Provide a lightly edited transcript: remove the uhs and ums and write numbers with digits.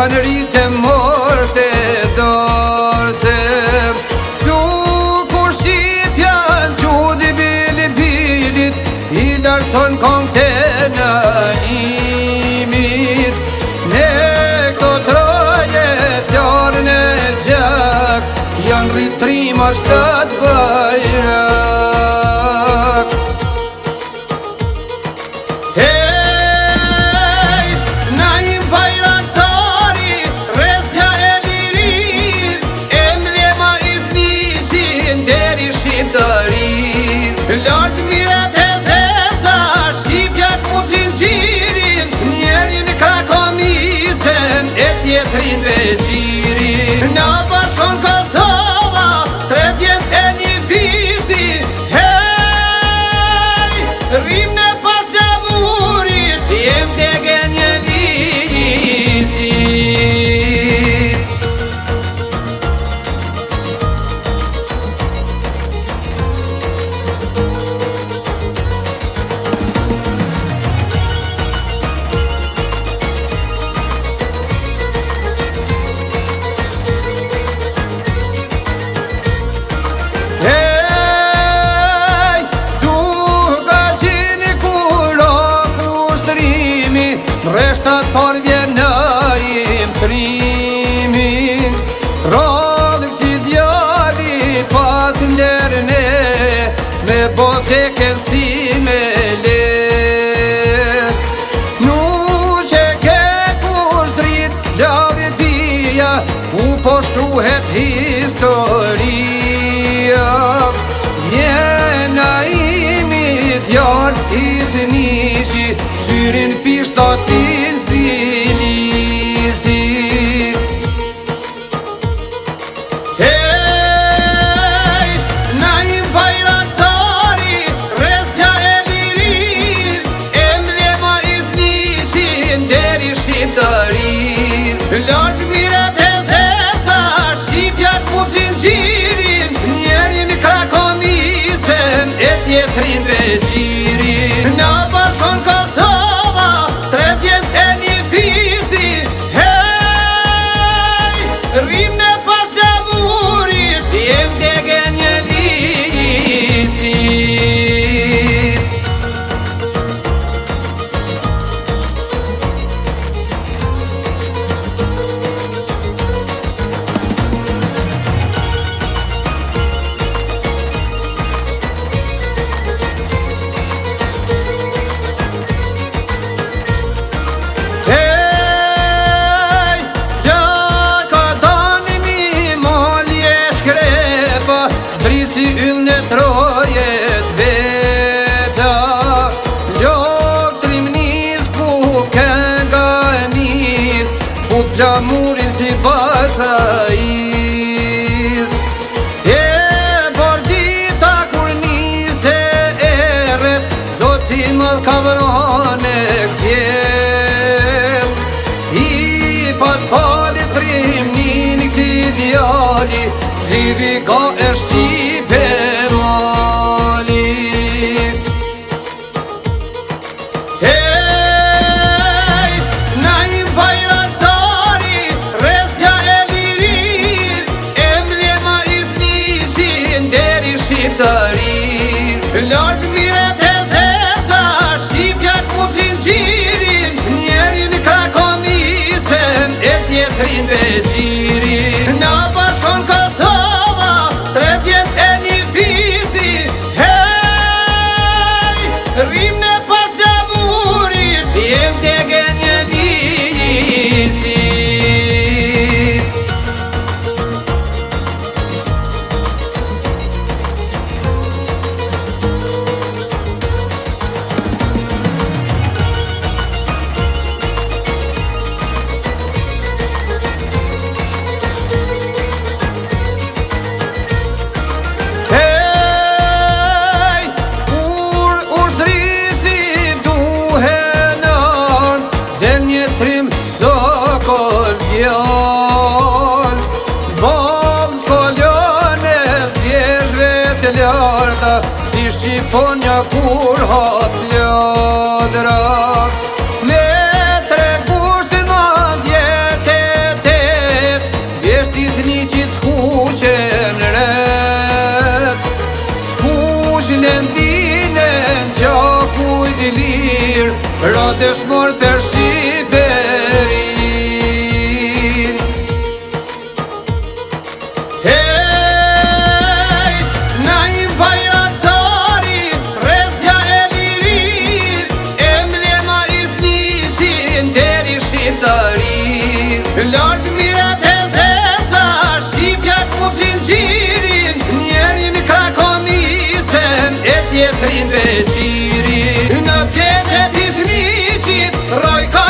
kanë rritë morte dorse. Tu kur shqipjan qudi bilit, i larson kongte në imit. Ne këto trojet ljarën e zgjak, janë rritrima shtat bajrak. Lartë miret e zeza, shqipjat mu zinxhirin, njerin ka komisen, e tjetrin vezirin. Na bashkon Kosova, tre vjet e një fizi, hej, rrim në pas lamurit, jem dege një lizi. Reshtat par vjen në imprimi, rodhë kësi djali pat nërëne, me bote kësi me le. Nu që ke kur drit, lavit dhia, u po shkruhet historia. Jena imi djal, isi nishi, syrin pishtatin si lisi. Hej, na im bajraktari, resja e liris, emblema isnishin deri shqiptaris. Lartë miret e zeza, shqipjat mu zinxhirin, njerin ka komisen, e tjetrin vezirin. Na bashkon Kosova, tre vjet e një fizi, hej, rrim në pas lamurit, jem dege një lizi. Drici yll në trojet veta, ljok trimnis ku kënga e nis, put flamurin si basaiz. E bordita kur nise eret, zotin mëll ka vrane këtjel. I pat falit trimnin këti djali, zivi ka e shqipe mali. Hej, na im bajraktari, resja e liris, emblema isnishin deri shqiptaris. Lartë miret e zeza, shqipjat mu zinxhirin, njerin ka komisen, e tjetrin vezirin. Na bashkon Kosova, tre vjet e një fizi, hej, rrim në pas lamurit, jem dege një lizi. Si Shqiponja kur hap lodra, me tre gushtë në vjetë Lendinen gjokujt I lirë Rote shmor për Shqiperin Hej, na im bajraktari Resja e liris Emblema islishin Deri shqiptaris Lord mirat e zeza Shqipja ku zinxhirin Njerin ka komisen E tjetrin beqirin Në pjeqet I zniqit Roj ka